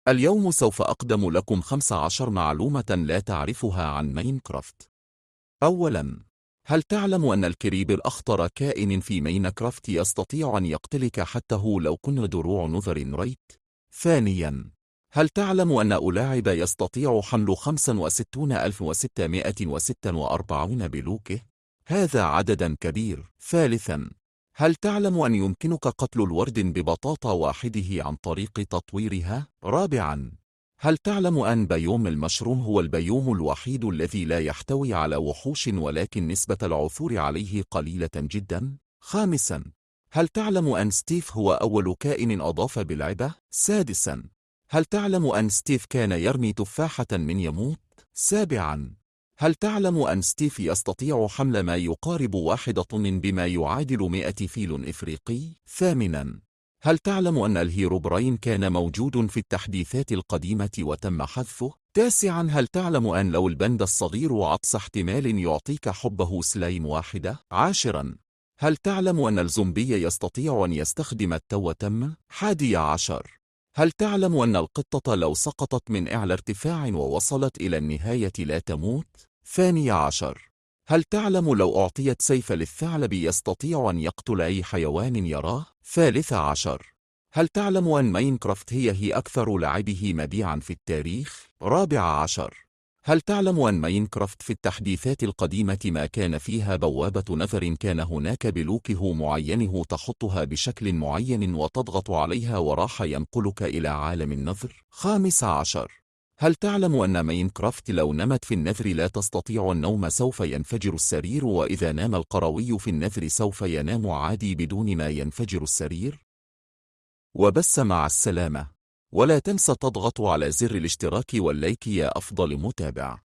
اليوم سوف أقدم لكم 15 معلومة لا تعرفها عن ماينكرافت. أولاً، هل تعلم أن الكريب أخطر كائن في ماينكرافت يستطيع أن يقتلك حتى هو لو كن دروع نذر ريت؟ ثانياً، هل تعلم أن ألاعب يستطيع حمل 65646 بلوكه؟ هذا عدداً كبير. ثالثاً، هل تعلم أن يمكنك قتل الورد ببطاطا واحده عن طريق تطويرها؟ رابعاً، هل تعلم أن بيوم المشروم هو البيوم الوحيد الذي لا يحتوي على وحوش ولكن نسبة العثور عليه قليلة جدا؟ خامساً، هل تعلم أن ستيف هو أول كائن أضاف باللعبة؟ سادساً، هل تعلم أن ستيف كان يرمي تفاحة من يموت؟ سابعاً، هل تعلم أن ستيف يستطيع حمل ما يقارب 1 طن بما يعادل 100 فيل إفريقي؟ ثامناً، هل تعلم أن الهيروبراين كان موجود في التحديثات القديمة وتم حذفه؟ تاسعاً، هل تعلم أن لو البند الصغير عطس احتمال يعطيك حبه سلايم واحدة؟ عاشراً، هل تعلم أن الزومبي يستطيع أن يستخدم التو تم؟ 11، هل تعلم أن القطة لو سقطت من أعلى ارتفاع ووصلت إلى النهاية لا تموت؟ 12، هل تعلم لو أعطيت سيف للثعلب يستطيع أن يقتل أي حيوان يراه؟ 13، هل تعلم أن ماينكرافت هي أكثر لعبه مبيعاً في التاريخ؟ 14، هل تعلم أن ماينكرافت في التحديثات القديمة ما كان فيها بوابة نذر كان هناك بلوكه معينه تحطها بشكل معين وتضغط عليها وراح ينقلك إلى عالم النذر؟ 15، هل تعلم أن ماينكرافت لو نمت في النذر لا تستطيع النوم سوف ينفجر السرير وإذا نام القروي في النذر سوف ينام عادي بدون ما ينفجر السرير؟ وبس مع السلامة، ولا تنسى تضغط على زر الاشتراك واللايك يا أفضل متابع.